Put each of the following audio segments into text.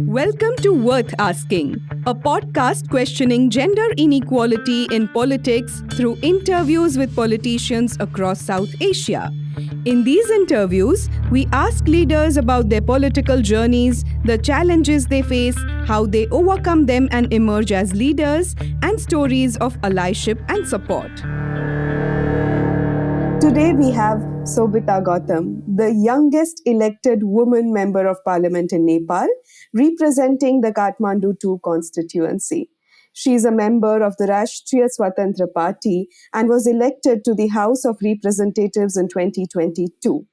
Welcome to Worth Asking, a podcast questioning gender inequality in politics through interviews with politicians across South Asia. In these interviews, we ask leaders about their political journeys, the challenges they face, how they overcome them and emerge as leaders, and stories of allyship and support. Today we have Sobita Gautam, the youngest elected woman member of parliament in Nepal, representing the Kathmandu 2 constituency. She is a member of the Rastriya Swatantra Party and was elected to the House of Representatives in 2022.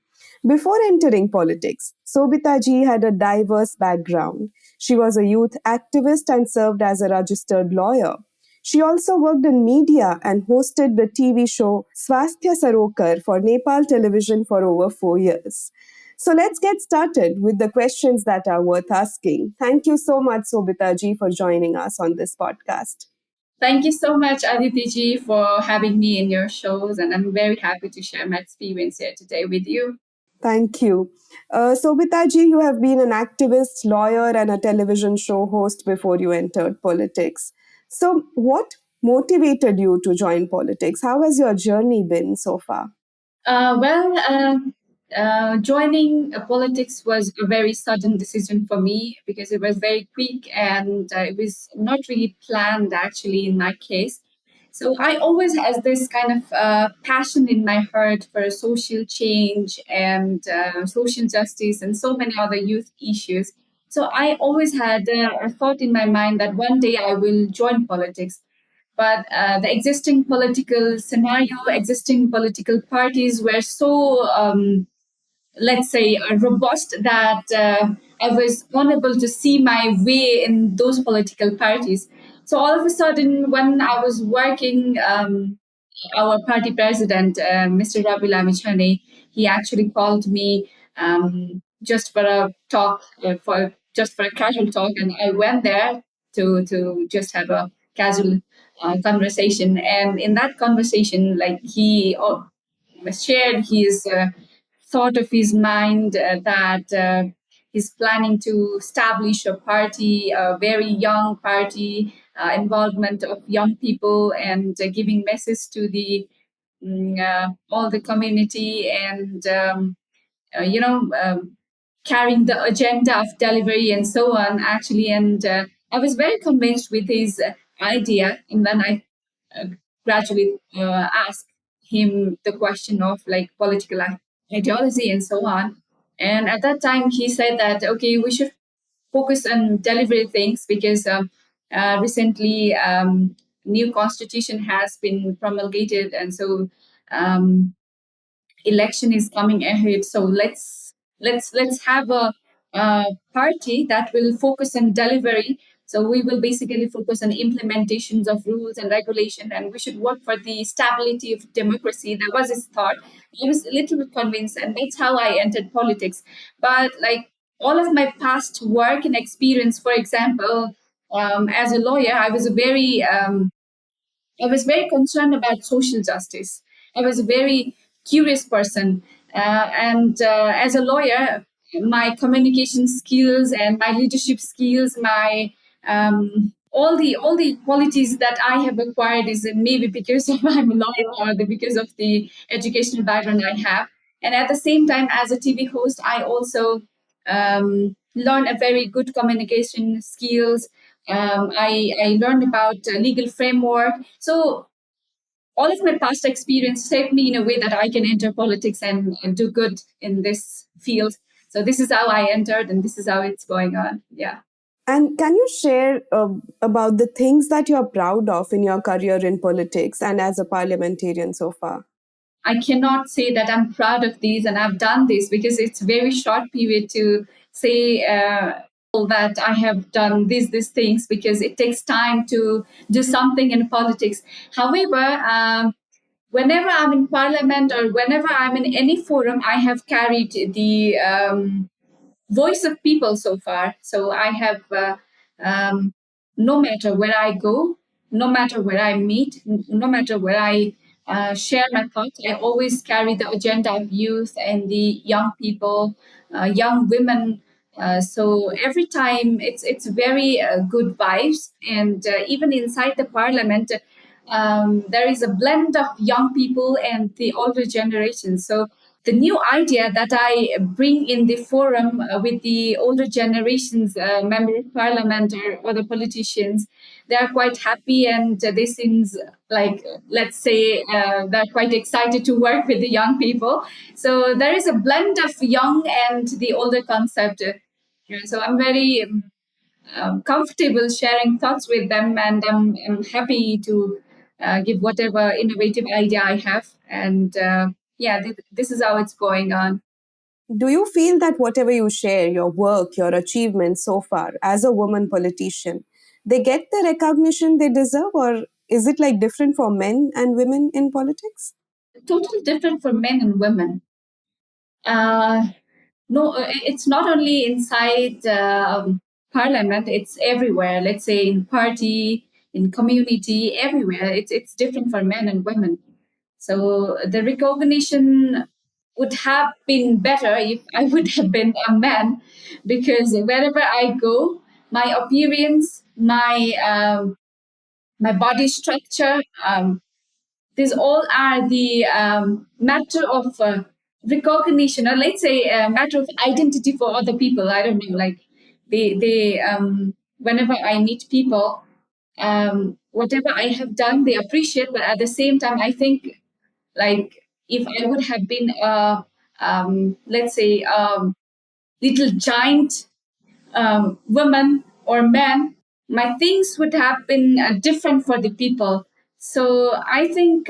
Before entering politics, Sobita ji had a diverse background. She was a youth activist and served as a registered lawyer. She also worked in media and hosted the TV show Swasthya Sarokar for Nepal Television for over 4 years. So let's get started with the questions that are worth asking. Thank you so much, Sobita ji, for joining us on this podcast. Thank you so much, Aditi ji, for having me in your shows, and I'm very happy to share my experience here today with you. Thank you. Sobita ji, you have been an activist, lawyer, and a television show host before you entered politics. So, what motivated you to join politics? How has your journey been so far? Joining politics was a very sudden decision for me because it was very quick and it was not really planned actually in my case. So I always had this kind of passion in my heart for social change and social justice and so many other youth issues. So I always had a thought in my mind that one day I will join politics. But the existing political scenario, existing political parties were so, let's say, robust that I was unable to see my way in those political parties. So all of a sudden, when I was working, our party president, Mr. Rabi Lamichhane, he actually called me just for a talk, for a casual talk, and I went there to just have a casual conversation. And in that conversation, like he shared his thought of his mind that he's planning to establish a party, a very young party, involvement of young people, and giving message to the all the community, and carrying the agenda of delivery and so on. Actually, and I was very convinced with his idea, and then I uh, gradually asked him the question of like political ideology and so on. And at that time, he said that okay, we should focus on delivery things because recently new constitution has been promulgated, and so um, election is coming ahead. So let's have a party that will focus on delivery. So we will basically focus on implementations of rules and regulation, and we should work for the stability of democracy. That was his thought. I was a little bit convinced, and that's how I entered politics. But like all of my past work and experience, for example, as a lawyer, I was very concerned about social justice. I was a very curious person. And as a lawyer, my communication skills and my leadership skills, my all the qualities that I have acquired is maybe because of I'm a lawyer or because of the educational background I have. And at the same time, as a TV host, I also learned a very good communication skills. I learned about legal framework. So all of my past experience shaped me in a way that I can enter politics and do good in this field. So this is how I entered, and this is how it's going on. Yeah. And can you share about the things that you're proud of in your career in politics and as a parliamentarian so far? I cannot say that I'm proud of these and I've done this because it's very short period to say that I have done these things because it takes time to do something in politics. However, whenever I'm in parliament or whenever I'm in any forum, I have carried the voice of people so far. So I have, no matter where I go, no matter where I meet, no matter where I share my thoughts, I always carry the agenda of youth and the young people, young women, So every time it's very good vibes, and even inside the parliament, there is a blend of young people and the older generation. So the new idea that I bring in the forum with the older generations, members of parliament or other politicians, they are quite happy, and they seems like, let's say, they're quite excited to work with the young people. So there is a blend of young and the older concept. So I'm very comfortable sharing thoughts with them, and I'm happy to give whatever innovative idea I have. And yeah, this is how it's going on. Do you feel that whatever you share, your work, your achievements so far as a woman politician, they get the recognition they deserve, or is it like different for men and women in politics? Totally different for men and women. Uh, no, it's not only inside parliament; it's everywhere. Let's say in party, in community, everywhere. It's different for men and women. So the recognition would have been better if I would have been a man, because wherever I go, my appearance, my body structure, these all are the matter of recognition, or let's say a matter of identity for other people. I don't know, like they whenever I meet people, whatever I have done, they appreciate. But at the same time, I think, like, if I would have been a let's say little giant woman or man, my things would have been different for the people. So I think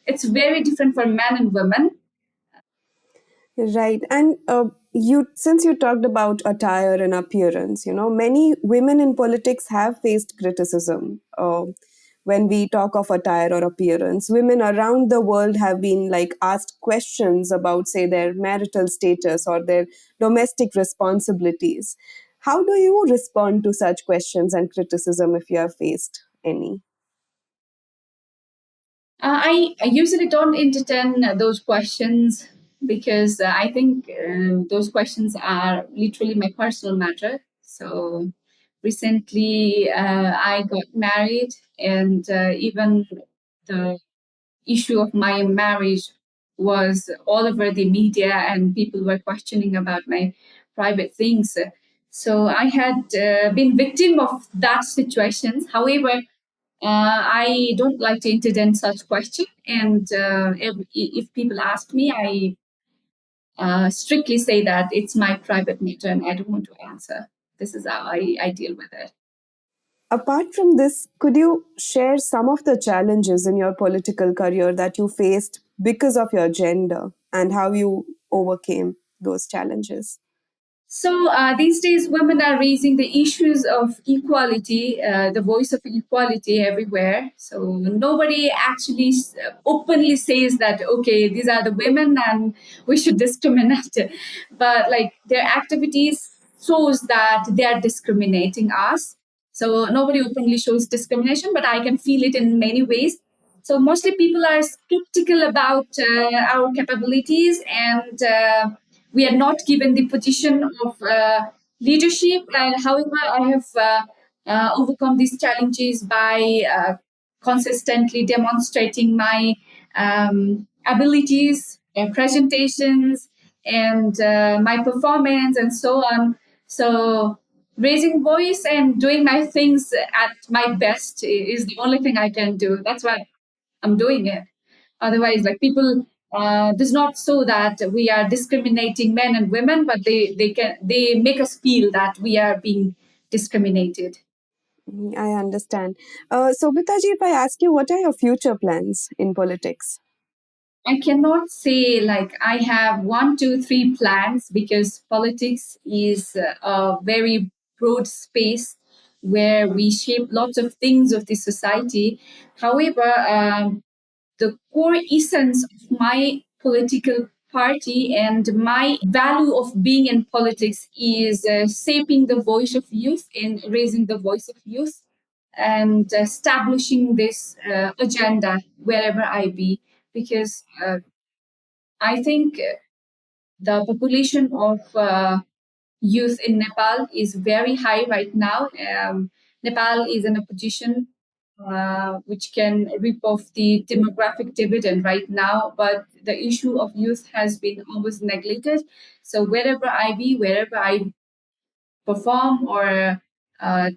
it's very different for men and women. Right. And you, since you talked about attire and appearance, many women in politics have faced criticism. When we talk of attire or appearance, women around the world have been like asked questions about, say, their marital status or their domestic responsibilities. How do you respond to such questions and criticism if you have faced any? I usually don't entertain those questions, because I think those questions are literally my personal matter. So recently, I got married, and even the issue of my marriage was all over the media, and people were questioning about my private things. So I had been victim of that situations. However, I don't like to entertain such question, and if people ask me, I strictly say that it's my private matter and I don't want to answer. This is how I deal with it. Apart from this, could you share some of the challenges in your political career that you faced because of your gender and how you overcame those challenges? So these days, women are raising the issues of equality, the voice of equality everywhere. So nobody actually openly says that, okay, these are the women and we should discriminate. But like their activities shows that they are discriminating us. So nobody openly shows discrimination, but I can feel it in many ways. So mostly people are skeptical about our capabilities, and we are not given the position of leadership. And however, I have overcome these challenges by consistently demonstrating my abilities, presentations, and my performance, and so on. So raising voice and doing my things at my best is the only thing I can do. That's what I'm doing it. Otherwise, like people does not so that we are discriminating men and women, but they make us feel that we are being discriminated. I understand. So, Bitaji, if I ask you, what are your future plans in politics? I cannot say like I have one, two, three plans, because politics is a very broad space where we shape lots of things of the society. However, the core essence of my political party and my value of being in politics is shaping the voice of youth and raising the voice of youth, and establishing this agenda wherever I be, because I think the population of youth in Nepal is very high right now. Nepal is in a position which can reap off the demographic dividend right now, but the issue of youth has been always neglected. So wherever I perform or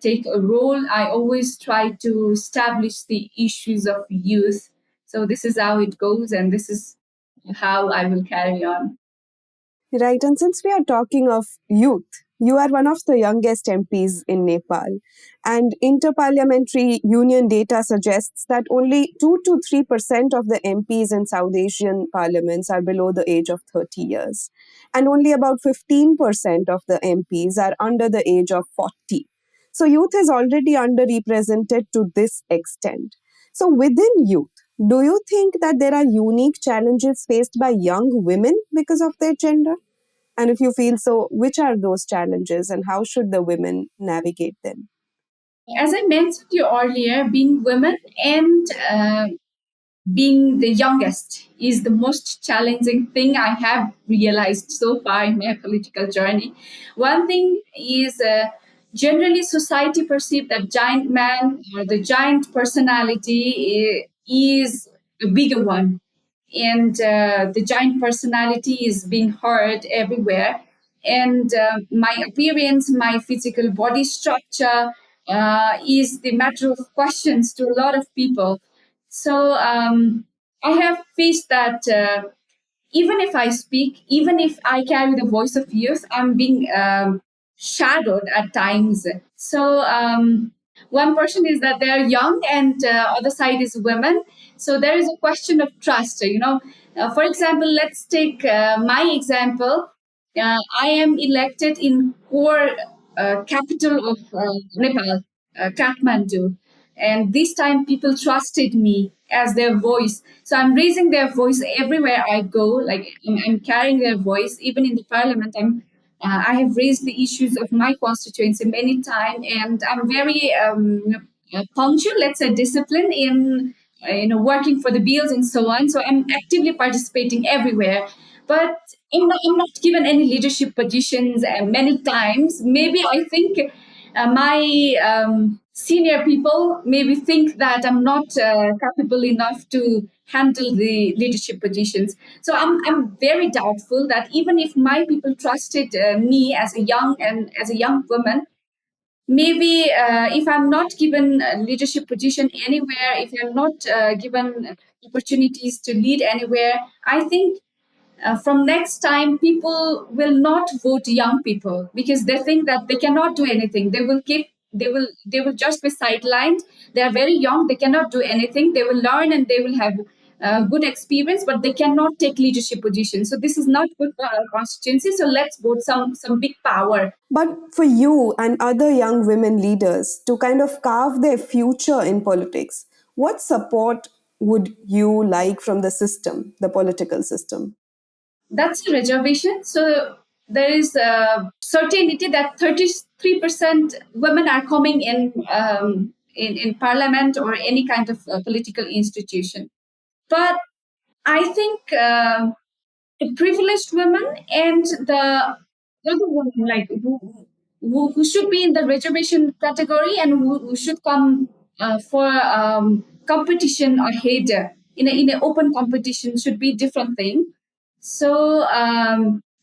take a role, I always try to establish the issues of youth. So this is how it goes, and this is how I will carry on. Right, and since we are talking of youth, you are one of the youngest MPs in Nepal, and interparliamentary union data suggests that only 2 to 3% of the MPs in South Asian parliaments are below the age of 30 years, and only about 15% of the MPs are under the age of 40. So, youth is already underrepresented to this extent. So, within youth, do you think that there are unique challenges faced by young women because of their gender? And if you feel so, which are those challenges and how should the women navigate them? As I mentioned you earlier, being women and being the youngest is the most challenging thing I have realized so far in my political journey. One thing is generally society perceive that giant man or the giant personality is a bigger one, and the giant personality is being heard everywhere. And my appearance, my physical body structure is the matter of questions to a lot of people. So I have faced that even if I speak, even if I carry the voice of youth, I'm being shadowed at times. So one person is that they're young, and other side is women. So there is a question of trust. For example, let's take my example. I am elected in core capital of Nepal, Kathmandu. And this time people trusted me as their voice. So I'm raising their voice everywhere I go. Like I'm carrying their voice. Even in the parliament, I have raised the issues of my constituency many times, and I'm very punctual, let's say disciplined in working for the bills and so on. So I'm actively participating everywhere. But I'm not given any leadership positions many times. Maybe I think my senior people maybe think that I'm not capable enough to handle the leadership positions. So I'm very doubtful that even if my people trusted me as a young woman, maybe if I'm not given a leadership position anywhere, if I'm not given opportunities to lead anywhere, I think from next time people will not vote young people because they think that they cannot do anything. They will just be sidelined. They are very young, they cannot do anything. They will learn and they will have good experience, but they cannot take leadership positions. So this is not good for our constituency, so let's vote some big power. But for you and other young women leaders to kind of carve their future in politics, what support would you like from the system, the political system? That's a reservation. So there is a certainty that 33% women are coming in parliament or any kind of political institution. But I think the privileged women and the other women, like who should be in the reservation category and who should come for competition ahead in an open competition should be different thing. So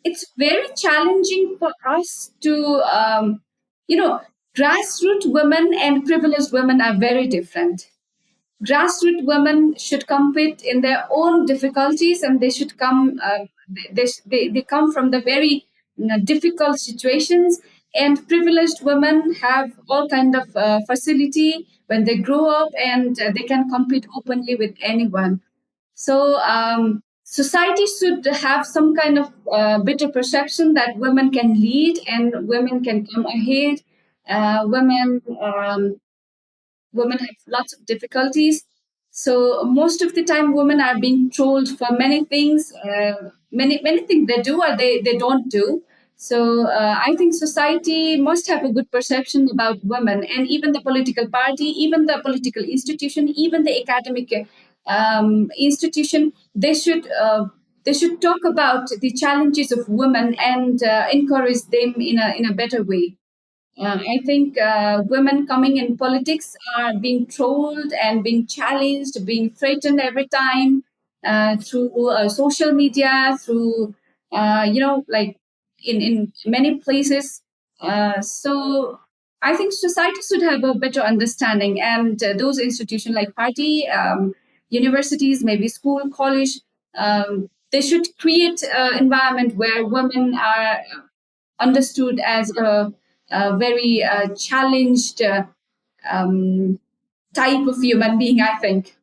it's very challenging for us to, grassroots women and privileged women are very different. Grassroots women should compete in their own difficulties, and they should come. They come from the very difficult situations. And privileged women have all kind of facility when they grow up, and they can compete openly with anyone. So society should have some kind of better perception that women can lead and women can come ahead. Women have lots of difficulties. So most of the time, women are being trolled for many things. Many things they do or they don't do. So I think society must have a good perception about women, and even the political party, even the political institution, even the academic institution. They should they should talk about the challenges of women and encourage them in a better way. I think women coming in politics are being trolled and being challenged, being threatened every time through social media, through like in many places. So I think society should have a better understanding, and those institutions like party, universities, maybe school, college, they should create an environment where women are understood as a very challenged um, type of human being, I think.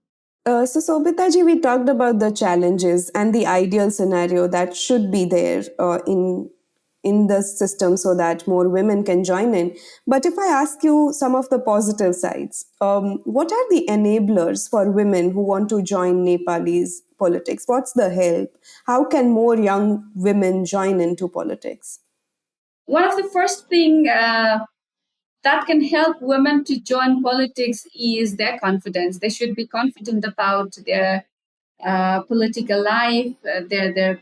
So, Sobitaji, we talked about the challenges and the ideal scenario that should be there in the system so that more women can join in. But if I ask you some of the positive sides, what are the enablers for women who want to join Nepalese politics? What's the help? How can more young women join into politics? One of the first thing that can help women to join politics is their confidence. They should be confident about their political life, their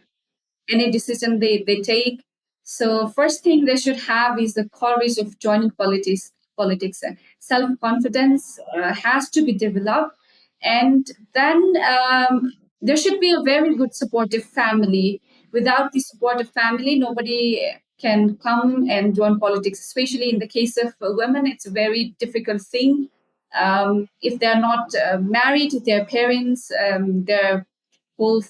any decision they take. So first thing they should have is the courage of joining politics. Politics, self confidence has to be developed, and then there should be a very good supportive family. Without the supportive family, nobody can come and join politics. Especially in the case of women, it's a very difficult thing. If they're not married, their parents, their whole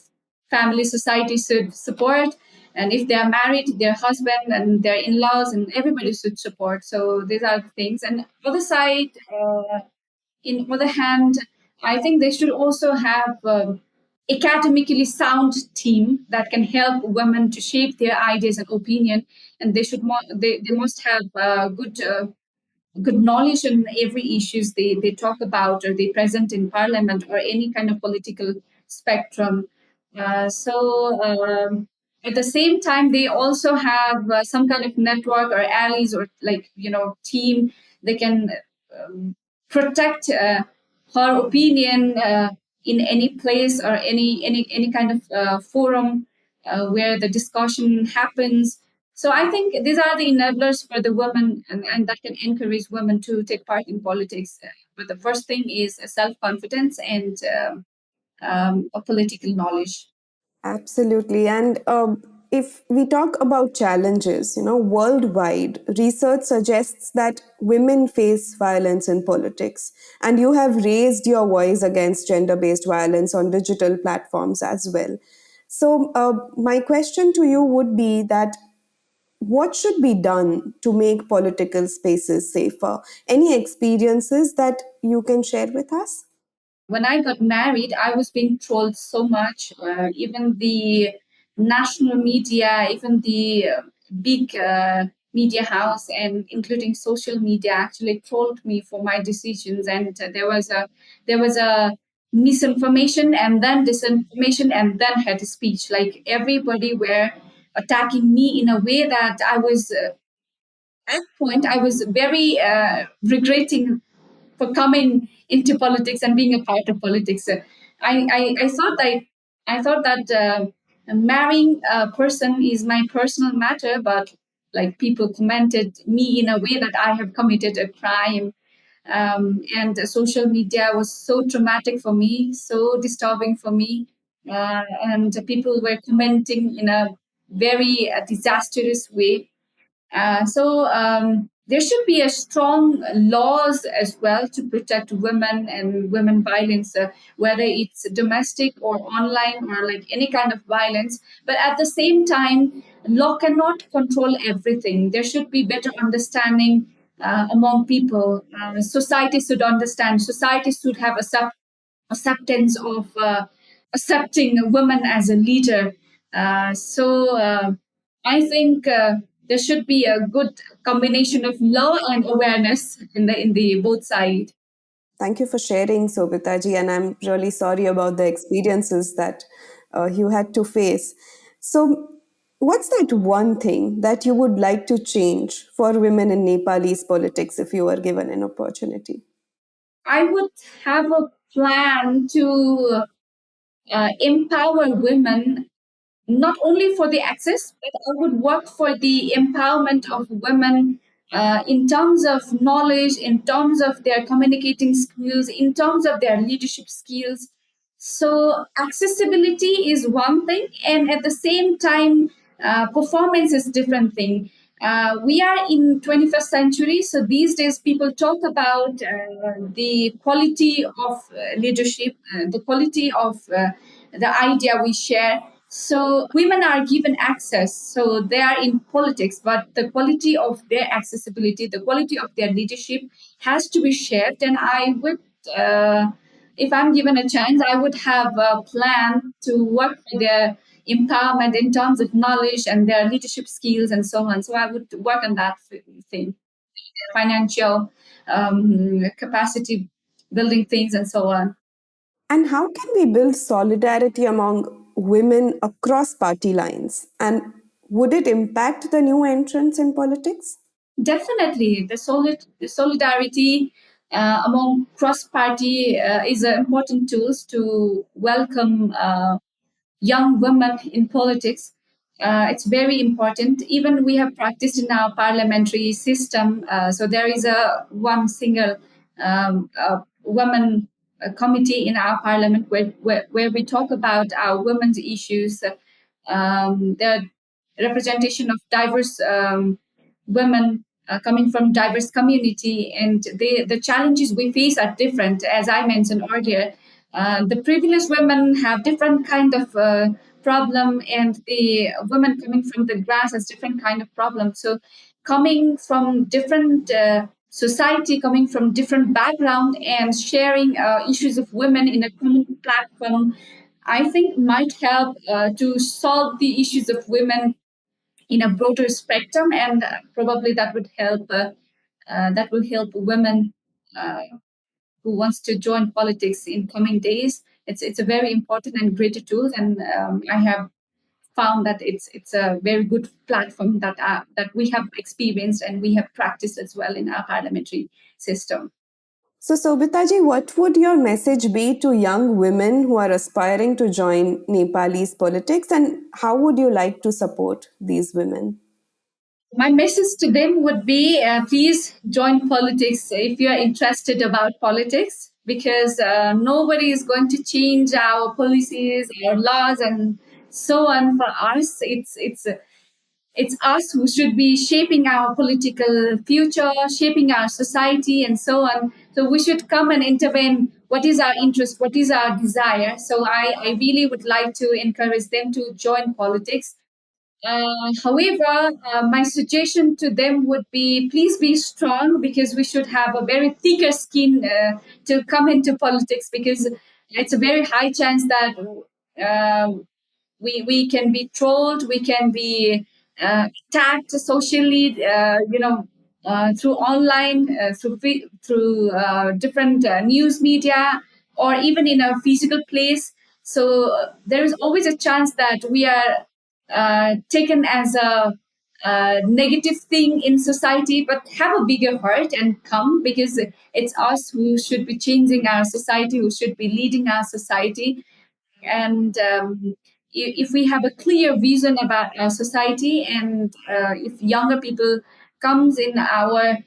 family society should support, and if they are married, their husband and their in-laws and everybody should support. So these are the things. And other side, in other hand, I think they should also have academically sound team that can help women to shape their ideas and opinion, and they must have good knowledge on every issues they talk about or they present in parliament or any kind of political spectrum. So at the same time, they also have some kind of network or allies or like team. They can um, protect her opinion in any place or any kind of forum where the discussion happens. So I think these are the enablers for the women, and that can encourage women to take part in politics. But the first thing is self confidence and a political knowledge. Absolutely. And if we talk about challenges, worldwide, research suggests that women face violence in politics. And you have raised your voice against gender based violence on digital platforms as well. So, my question to you would be that what should be done to make political spaces safer? Any experiences that you can share with us? When I got married, I was being trolled so much. Even the national media, even the big media house, and including social media, actually trolled me for my decisions. And there was a misinformation, and then disinformation, and then hate speech. Like everybody were attacking me in a way that I was. At point, I was very regretting for coming into politics and being a part of politics. I thought that marrying a person is my personal matter, but like people commented me in a way that I have committed a crime. And social media was so traumatic for me, so disturbing for me. And people were commenting in a very disastrous way. So there should be a strong laws as well to protect women and women violence, whether it's domestic or online or like any kind of violence. But at the same time, law cannot control everything. There should be better understanding among people. Society should understand. Society should have acceptance of accepting a woman as a leader. So I think there should be a good combination of law and awareness in the both side. Thank you for sharing, Sobitaji, and I'm really sorry about the experiences that you had to face. So, what's that one thing that you would like to change for women in Nepalese politics if you were given an opportunity? I would have a plan to empower women not only for the access, but I would work for the empowerment of women in terms of knowledge, in terms of their communicating skills, in terms of their leadership skills. So, accessibility is one thing, and at the same time, performance is different thing. We are in 21st century, so these days people talk about the quality of leadership, the quality of the idea we share. So women are given access, so they are in politics, but the quality of their accessibility, the quality of their leadership has to be shared. And I would, if I'm given a chance, I would have a plan to work for their empowerment in terms of knowledge and their leadership skills and so on. So I would work on that thing, financial capacity building things and so on. And how can we build solidarity among women across party lines? And would it impact the new entrants in politics? Definitely, the solidarity among cross-party is an important tool to welcome young women in politics. It's very important. Even we have practiced in our parliamentary system. So there is a one single women committee in our parliament where we talk about our women's issues. The representation of diverse women coming from diverse community, and the challenges we face are different. As I mentioned earlier, the privileged women have different kind of problem, and the women coming from the grass has different kind of problem. So coming from different society, coming from different background, and sharing issues of women in a common platform, I think might help to solve the issues of women in a broader spectrum, and probably that will help women uh, who wants to join politics in coming days. It's a very important and great tool, and I have found that it's a very good platform that we have experienced and we have practiced as well in our parliamentary system. So, Sobitaji, what would your message be to young women who are aspiring to join Nepalese politics, and how would you like to support these women? My message to them would be please join politics if you are interested about politics, because nobody is going to change our policies, our laws, and so on for us. It's us who should be shaping our political future, shaping our society, and so on. So we should come and intervene. What is our interest? What is our desire? So I really would like to encourage them to join politics. However, my suggestion to them would be please be strong, because we should have a very thicker skin to come into politics, because it's a very high chance that uh, we can be trolled, we can be attacked socially, through online, through different news media, or even in a physical place. So there is always a chance that we are taken as a negative thing in society, but have a bigger heart and come, because it's us who should be changing our society, who should be leading our society. And if we have a clear vision about our society, and if younger people comes in our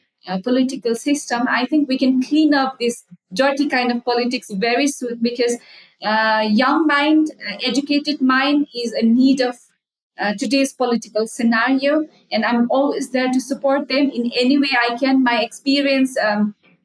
political system, I think we can clean up this dirty kind of politics very soon, because young mind, educated mind is a need of today's political scenario, and I'm always there to support them in any way I can. My experience,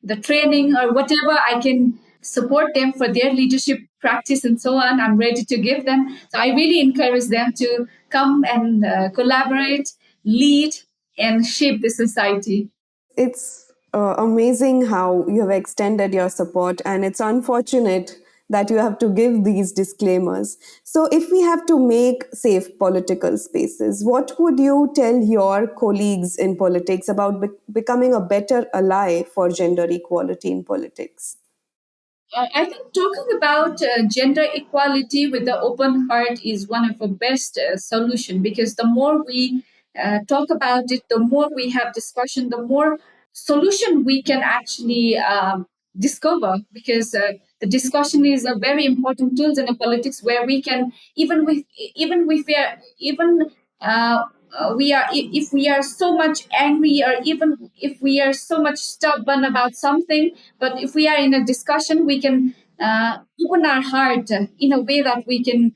the training or whatever I can support them for their leadership practice and so on, I'm ready to give them. So I really encourage them to come and collaborate, lead, and shape the society. It's amazing how you have extended your support, and it's unfortunate that you have to give these disclaimers. So, if we have to make safe political spaces, what would you tell your colleagues in politics about becoming a better ally for gender equality in politics? I think talking about gender equality with the open heart is one of the best solution, because the more we talk about it, the more we have discussion, the more solution we can actually discover. Because The discussion is a very important tool in a politics where we can, even with even we are, if we are so much angry, or even if we are so much stubborn about something, but if we are in a discussion, we can open our heart in a way that we can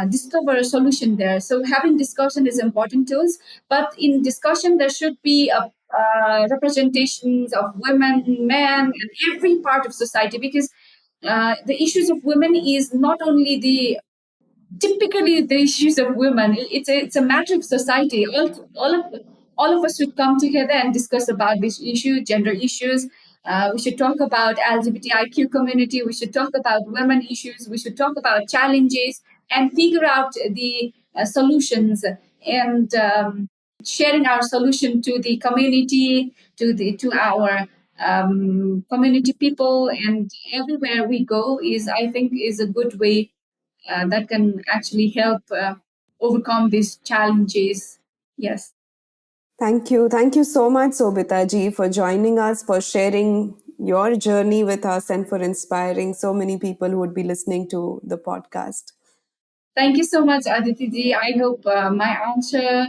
discover a solution there. So having discussion is important tools, but in discussion there should be a representations of women, men, and every part of society, because the issues of women is not only the typically the issues of women. It's a matter of society. All of us should come together and discuss about this issue, gender issues. We should talk about LGBTIQ community. We should talk about women issues. We should talk about challenges and figure out the solutions, and sharing our solution to the community, to our community people, and everywhere we go is, I think, is a good way that can actually help overcome these challenges. Yes. Thank you. Thank you so much, Sobita ji, for joining us, for sharing your journey with us, and for inspiring so many people who would be listening to the podcast. Thank you so much, Aditi ji. I hope my answer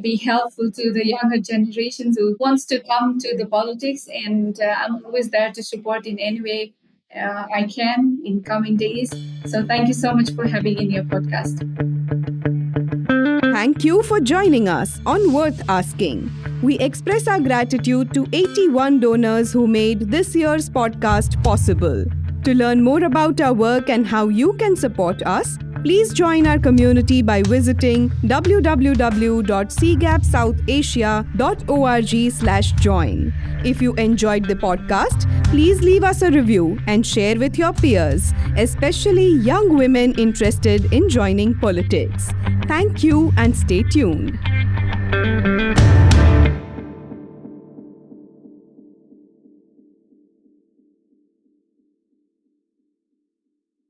be helpful to the younger generations who wants to come to the politics, and I'm always there to support in any way I can in coming days. So thank you so much for having in your podcast. Thank you for joining us on Worth Asking. We express our gratitude to 81 donors who made this year's podcast possible. To learn more about our work and how you can support us, please join our community by visiting www.cgapsouthasia.org/join. If you enjoyed the podcast, please leave us a review and share with your peers, especially young women interested in joining politics. Thank you and stay tuned.